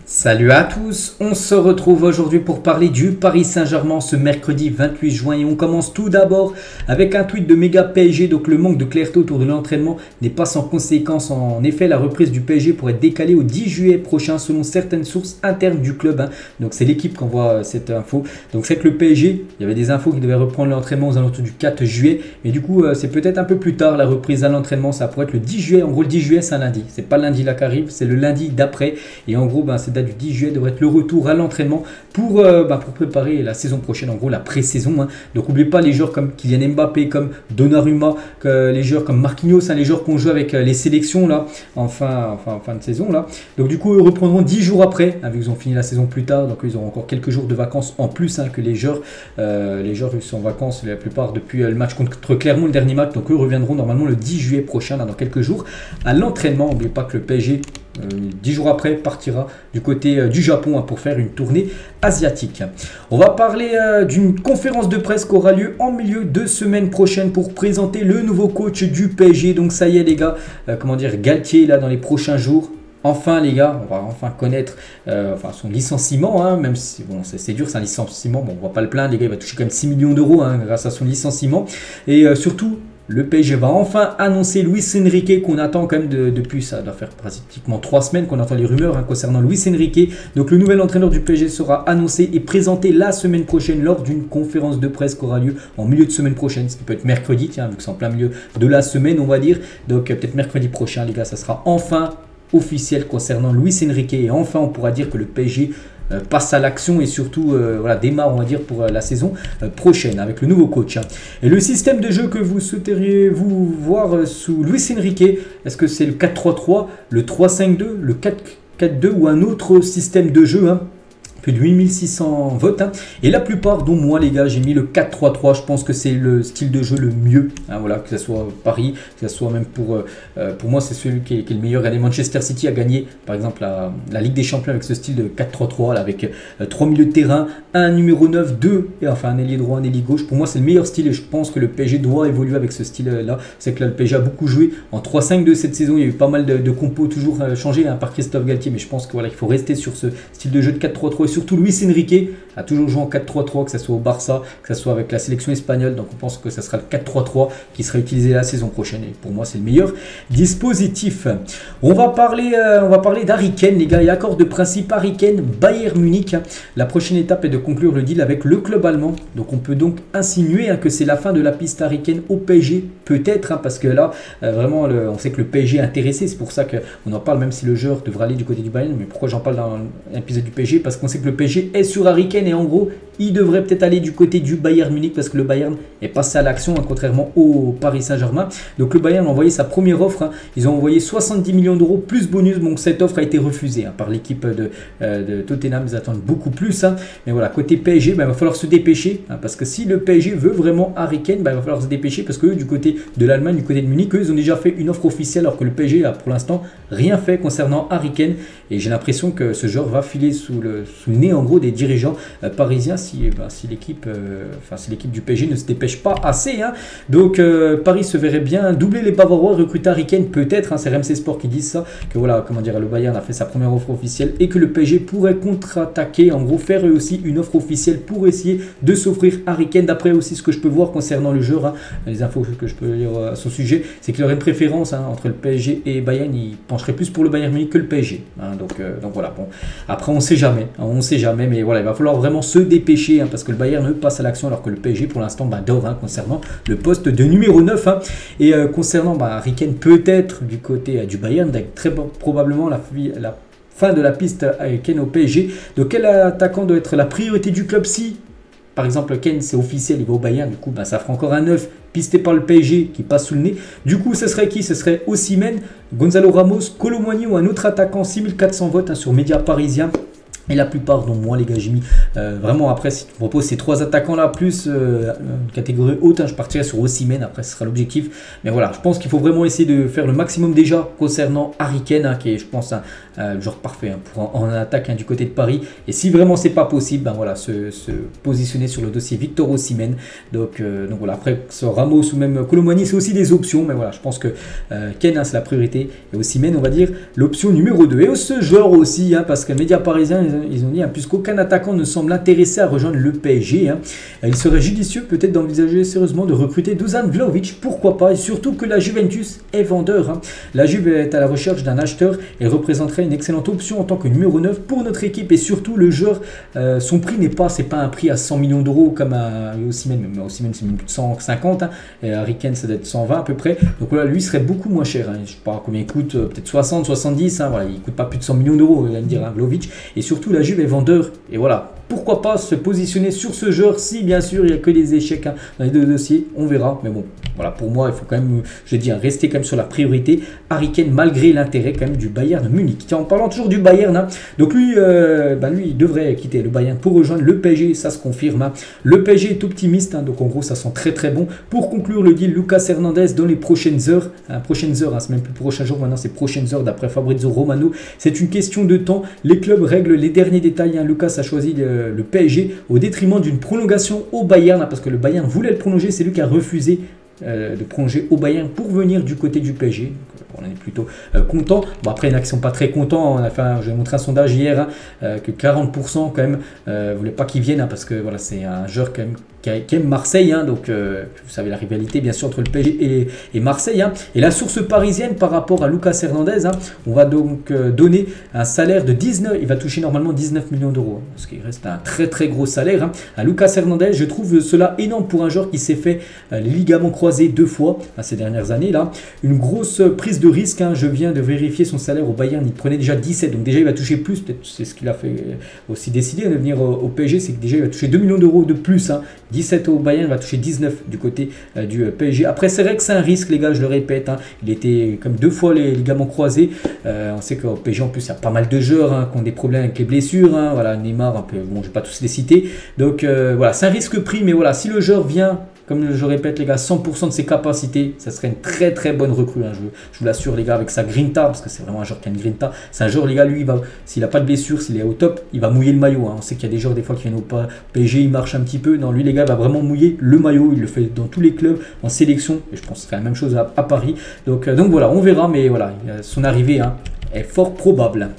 Salut à tous, on se retrouve aujourd'hui pour parler du Paris Saint-Germain ce mercredi 28 juin et on commence tout d'abord avec un tweet de Méga PSG. Donc le manque de clarté autour de l'entraînement n'est pas sans conséquence. En effet, la reprise du PSG pourrait être décalée au 10 juillet prochain selon certaines sources internes du club. Donc c'est l'équipe qui envoie cette info. Donc c'est que le PSG, il y avait des infos qui devaient reprendre l'entraînement aux alentours du 4 juillet. Mais du coup c'est peut-être un peu plus tard la reprise à l'entraînement. Ça pourrait être le 10 juillet. En gros le 10 juillet c'est un lundi. C'est pas le lundi là qui arrive, c'est le lundi d'après. Et en gros c'est du 10 juillet devrait être le retour à l'entraînement pour préparer la saison prochaine, en gros la pré-saison. Donc n'oubliez pas les joueurs comme Kylian Mbappé, comme Donnarumma, les joueurs comme Marquinhos, les joueurs qu'on joue avec les sélections là, en fin de saison là. Donc du coup ils reprendront 10 jours après, vu qu'ils ont fini la saison plus tard, donc ils auront encore quelques jours de vacances en plus que les joueurs. Les joueurs ils sont en vacances la plupart depuis le match contre Clermont, le dernier match, donc eux reviendront normalement le 10 juillet prochain, dans quelques jours, à l'entraînement. N'oubliez pas que le PSG 10 jours après partira du côté du Japon pour faire une tournée asiatique. On va parler d'une conférence de presse qui aura lieu en milieu de semaine prochaine pour présenter le nouveau coach du PSG. Donc ça y est les gars, Galtier là dans les prochains jours. Enfin les gars, on va enfin connaître son licenciement, même si bon, c'est dur, c'est un licenciement, bon, on va pas le plaindre les gars, il va toucher quand même 6 millions d'euros grâce à son licenciement. Et surtout, le PSG va enfin annoncer Luis Enrique qu'on attend quand même depuis, ça doit faire pratiquement 3 semaines qu'on entend les rumeurs concernant Luis Enrique. Donc le nouvel entraîneur du PSG sera annoncé et présenté la semaine prochaine lors d'une conférence de presse qui aura lieu en milieu de semaine prochaine, ce qui peut être mercredi, vu que c'est en plein milieu de la semaine on va dire. Donc peut-être mercredi prochain les gars, ça sera enfin officiel concernant Luis Enrique et enfin on pourra dire que le PSG passe à l'action et surtout démarre on va dire pour la saison prochaine avec le nouveau coach. Et le système de jeu que vous souhaiteriez vous voir sous Luis Enrique, est-ce que c'est le 4-3-3, le 3-5-2, le 4-4-2 ou un autre système de jeu plus de 8600 votes et la plupart, dont moi les gars, j'ai mis le 4-3-3. Je pense que c'est le style de jeu le mieux, que ce soit Paris, que ce soit même pour moi c'est celui qui est le meilleur. Regardez, Manchester City a gagné par exemple la Ligue des Champions avec ce style de 4-3-3 avec 3 milieux de terrain, un numéro 9, 2 et enfin un ailier droit, un ailier gauche. Pour moi c'est le meilleur style et je pense que le PSG doit évoluer avec ce style là. C'est que là le PSG a beaucoup joué en 3-5-2 cette saison, il y a eu pas mal de compos toujours changés par Christophe Galtier, mais je pense que il faut rester sur ce style de jeu de 4-3-3 et surtout Luis Enrique a toujours joué en 4-3-3, que ce soit au Barça, que ce soit avec la sélection espagnole. Donc on pense que ça sera le 4-3-3 qui sera utilisé la saison prochaine. Et pour moi, c'est le meilleur dispositif. On va parler d'Harry Kane, les gars. Et accord de principe Harry Kane, Bayern Munich. La prochaine étape est de conclure le deal avec le club allemand. Donc on peut donc insinuer que c'est la fin de la piste Harry Kane au PSG. Peut-être, parce que là, vraiment, on sait que le PSG est intéressé. C'est pour ça qu'on en parle, même si le joueur devra aller du côté du Bayern. Mais pourquoi j'en parle dans l'épisode du PSG? Parce qu'on sait que le PSG est sur Harry Kane et en gros il devrait peut-être aller du côté du Bayern Munich parce que le Bayern est passé à l'action contrairement au Paris Saint-Germain. Donc le Bayern a envoyé sa première offre, ils ont envoyé 70 millions d'euros plus bonus. Donc cette offre a été refusée par l'équipe de Tottenham, ils attendent beaucoup plus. Mais voilà, côté PSG, il va falloir se dépêcher parce que si le PSG veut vraiment Harry Kane, il va falloir se dépêcher parce que du côté de l'Allemagne, du côté de Munich, eux, ils ont déjà fait une offre officielle alors que le PSG a pour l'instant rien fait concernant Harry Kane. Et j'ai l'impression que ce joueur va filer sous le nez en gros des dirigeants parisiens si l'équipe du PSG ne se dépêche pas assez. Donc Paris se verrait bien doubler les Bavarois, recruter Harry Kane peut-être. C'est RMC Sport qui dit ça, que le Bayern a fait sa première offre officielle et que le PSG pourrait contre-attaquer, en gros faire eux aussi une offre officielle pour essayer de s'offrir Harry Kane. D'après aussi ce que je peux voir concernant le joueur, les infos que je peux lire à son sujet, c'est qu'il aurait une préférence entre le PSG et Bayern. Il pencherait plus pour le Bayern Munich que le PSG. Donc voilà, bon, après on sait jamais, mais voilà, il va falloir vraiment se dépêcher parce que le Bayern passe à l'action alors que le PSG pour l'instant dort concernant le poste de numéro 9 et concernant Harry Kane peut-être du côté du Bayern, très probablement la fin de la piste avec Kane au PSG. Donc quel attaquant doit être la priorité du club si par exemple Kane c'est officiel, il va au Bayern, du coup ça fera encore un 9 pisté par le PSG qui passe sous le nez. Du coup ce serait qui? Ce serait Osimhen, Gonzalo Ramos, Kolo Muani ou un autre attaquant. 6400 votes sur Média Parisien. Et la plupart, dont moi les gars, j'ai mis vraiment après, si tu me proposes ces 3 attaquants là, plus une catégorie haute, hein, je partirai sur Osimhen, après ce sera l'objectif. Mais voilà, je pense qu'il faut vraiment essayer de faire le maximum déjà concernant Harry Kane, hein, qui est je pense le joueur parfait hein, pour en attaque hein, du côté de Paris. Et si vraiment c'est pas possible, ben voilà, se positionner sur le dossier Victor Osimhen. Donc voilà, après sur Ramos ou même Kolo Muani, c'est aussi des options. Mais voilà, je pense que Kane hein, c'est la priorité. Et Osimhen, on va dire l'option numéro 2. Et ce joueur aussi, hein, parce que les médias parisiens, ils ont dit, hein, puisqu'aucun attaquant ne semble intéressé à rejoindre le PSG, hein, il serait judicieux peut-être d'envisager sérieusement de recruter Dusan Vlahovic, pourquoi pas, et surtout que la Juventus est vendeur. Hein. La Juve est à la recherche d'un acheteur et représenterait une excellente option en tant que numéro 9 pour notre équipe, et surtout le joueur, son prix c'est pas un prix à 100 millions d'euros comme à Osimhen, mais Osimhen c'est même plus de 150, hein, et Harry Kane ça doit être 120 à peu près, donc voilà, lui serait beaucoup moins cher, hein. Je sais pas combien il coûte, peut-être 60, 70, hein, voilà, il coûte pas plus de 100 millions d'euros, il va me dire, hein, Vlahovic, et surtout la Juve est vendeur, et voilà, pourquoi pas se positionner sur ce joueur si bien sûr il n'y a que des échecs hein, dans les 2 dossiers, on verra, mais bon, voilà, pour moi il faut quand même, je dis, rester quand même sur la priorité, Harry Kane, malgré l'intérêt quand même du Bayern Munich. Tiens, en parlant toujours du Bayern, hein, donc lui, lui il devrait quitter le Bayern pour rejoindre le PSG, ça se confirme, hein. Le PSG est optimiste, hein, donc en gros ça sent très très bon. Pour conclure le deal, Lucas Hernandez dans les prochaines heures, hein, c'est même plus prochain jour, maintenant c'est prochaines heures d'après Fabrizio Romano, c'est une question de temps, les clubs règlent les derniers détails, hein. Lucas a choisi le PSG au détriment d'une prolongation au Bayern, hein, parce que le Bayern voulait le prolonger, c'est lui qui a refusé de prolonger au Bayern pour venir du côté du PSG. Donc, on est plutôt content. Bon, après, il y en a qui ne sont pas très contents. J'ai montré un sondage hier hein, que 40% quand même ne voulaient pas qu'il vienne, hein, parce que voilà, c'est un joueur quand même qui aime Marseille, hein, donc vous savez la rivalité bien sûr entre le PSG et Marseille, hein. Et la source parisienne par rapport à Lucas Hernandez, hein, on va donc donner un salaire de 19, il va toucher normalement 19 millions d'euros, hein, ce qui reste un très très gros salaire, hein. À Lucas Hernandez, je trouve cela énorme pour un joueur qui s'est fait les ligaments croisés 2 fois hein, ces dernières années là, une grosse prise de risque, hein. Je viens de vérifier son salaire au Bayern, il prenait déjà 17, donc déjà il va toucher plus, peut-être c'est ce qu'il a fait aussi décider de venir au PSG, c'est que déjà il va toucher 2 millions d'euros de plus, hein. 17 au Bayern, il va toucher 19 du côté du PSG. Après, c'est vrai que c'est un risque, les gars, je le répète. Hein, il était comme 2 fois les ligaments croisés. On sait qu'au PSG, en plus, il y a pas mal de joueurs hein, qui ont des problèmes avec les blessures. Hein, voilà, Neymar, un peu, bon, je ne vais pas tous les citer. Donc, voilà, c'est un risque pris. Mais voilà, si le joueur vient, comme je répète, les gars, 100% de ses capacités, ça serait une très très bonne recrue. Hein, je vous l'assure, les gars, avec sa grinta, parce que c'est vraiment un joueur qui a une grinta. C'est un joueur, les gars, lui, s'il n'a pas de blessure, s'il est au top, il va mouiller le maillot. Hein. On sait qu'il y a des joueurs, des fois, qui viennent au PSG, il marche un petit peu. Non, lui, les gars, il va vraiment mouiller le maillot. Il le fait dans tous les clubs, en sélection. Et je pense que ce serait la même chose à Paris. Donc voilà, on verra. Mais voilà, son arrivée hein, est fort probable.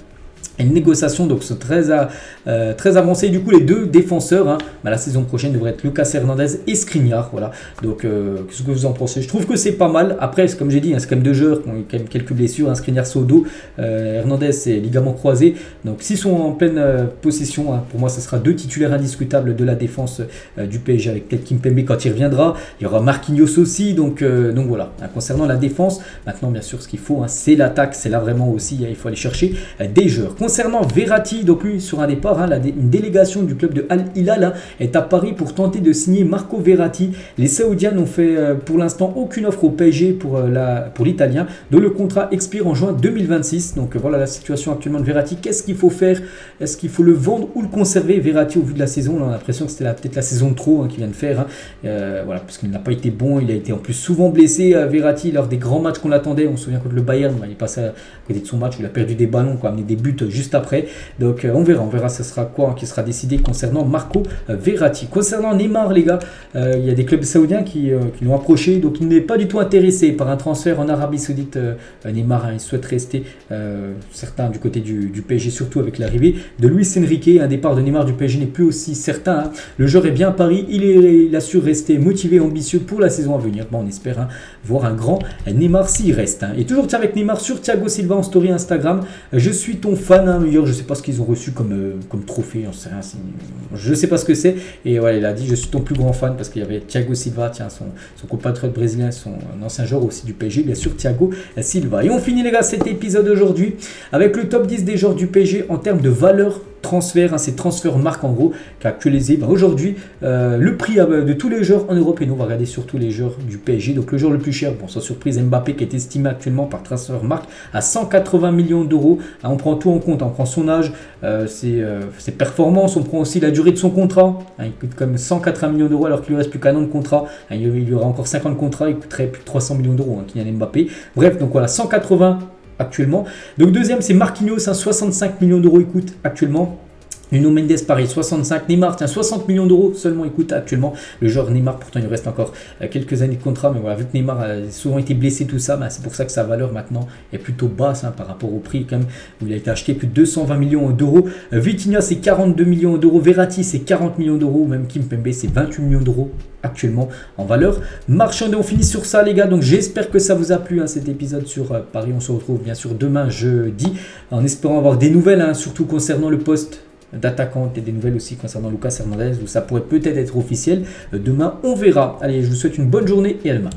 Une négociation donc très avancée. Du coup, les 2 défenseurs, hein, la saison prochaine devrait être Lucas Hernandez et Skriniar. Voilà. Donc, qu'est-ce que vous en pensez? Je trouve que c'est pas mal. Après, comme j'ai dit, hein, c'est quand même 2 joueurs qui ont quand même quelques blessures. Hein, Skriniar c'est au dos, Hernandez c'est ligaments croisés. Donc, s'ils sont en pleine possession, hein, pour moi, ce sera 2 titulaires indiscutables de la défense du PSG avec peut-être Kimpembe quand il reviendra. Il y aura Marquinhos aussi. Donc voilà. Hein, concernant la défense, maintenant, bien sûr, ce qu'il faut, hein, c'est l'attaque. C'est là vraiment aussi, hein, il faut aller chercher des joueurs. Concernant Verratti, donc lui sur un départ, hein, une délégation du club de Al Hilal hein, est à Paris pour tenter de signer Marco Verratti. Les Saoudiens n'ont fait pour l'instant aucune offre au PSG pour l'Italien, dont le contrat expire en juin 2026. Donc voilà la situation actuellement de Verratti. Qu'est-ce qu'il faut faire? Est-ce qu'il faut le vendre ou le conserver? Verratti, au vu de la saison, là, on a l'impression que c'était peut-être la saison de trop hein, qu'il vient de faire. Hein. Voilà, parce qu'il n'a pas été bon, il a été en plus souvent blessé. Verratti, lors des grands matchs qu'on l'attendait, on se souvient contre le Bayern, il est passé à côté de son match, il a perdu des ballons, amené des buts juste après. Donc on verra ce sera quoi hein, qui sera décidé concernant Marco Verratti. Concernant Neymar, les gars, il y a des clubs saoudiens qui l'ont approché, donc il n'est pas du tout intéressé par un transfert en Arabie Saoudite. Neymar, hein, il souhaite rester, certains du côté du PSG, surtout avec l'arrivée de Luis Enrique. Un départ de Neymar du PSG n'est plus aussi certain. Hein. Le joueur est bien à Paris, il a su rester motivé, ambitieux pour la saison à venir. Bon, on espère hein, voir un grand Neymar s'il reste. Hein. Et toujours avec Neymar sur Thiago Silva en story Instagram. Je suis ton fan, hein, je ne sais pas ce qu'ils ont reçu comme trophée, je ne sais pas ce que c'est. Et ouais, il a dit je suis ton plus grand fan parce qu'il y avait Thiago Silva, tiens, son compatriote brésilien, son ancien joueur aussi du PSG, bien sûr Thiago Silva. Et on finit les gars cet épisode aujourd'hui avec le top 10 des joueurs du PSG en termes de valeur transfert, hein, c'est Transfermarkt en gros qui a actualisé aujourd'hui le prix de tous les joueurs en Europe. Et nous on va regarder surtout les joueurs du PSG. Donc le joueur le plus cher, bon sans surprise, Mbappé, qui est estimé actuellement par Transfermarkt à 180 millions d'euros. Hein, on prend tout en compte, on prend son âge, ses performances, on prend aussi la durée de son contrat. Hein, il coûte comme 180 millions d'euros alors qu'il lui reste plus qu'un an de contrat. Hein, il y aura encore 50 contrats, il coûterait plus de 300 millions d'euros, hein, Kylian Mbappé. Bref, donc voilà, 180 actuellement. Donc deuxième, c'est Marquinhos, hein, 65 millions d'euros il coûte actuellement. Nuno Mendes, pareil, 65. Neymar, tiens, 60 millions d'euros seulement il coûte actuellement. Le joueur Neymar, pourtant il lui reste encore quelques années de contrat, mais voilà, vu que Neymar a souvent été blessé, tout ça, bah, c'est pour ça que sa valeur maintenant est plutôt basse, hein, par rapport au prix quand même, où il a été acheté plus de 220 millions d'euros. Vitinha, c'est 42 millions d'euros. Verratti, c'est 40 millions d'euros. Même Kimpembe, c'est 28 millions d'euros actuellement en valeur marchande. Et on finit sur ça les gars, donc j'espère que ça vous a plu, hein, cet épisode sur Paris. On se retrouve bien sûr demain jeudi, en espérant avoir des nouvelles, hein, surtout concernant le poste d'attaquant, et des nouvelles aussi concernant Lucas Hernandez, où ça pourrait peut-être être officiel. Demain on verra. Allez, je vous souhaite une bonne journée et à demain.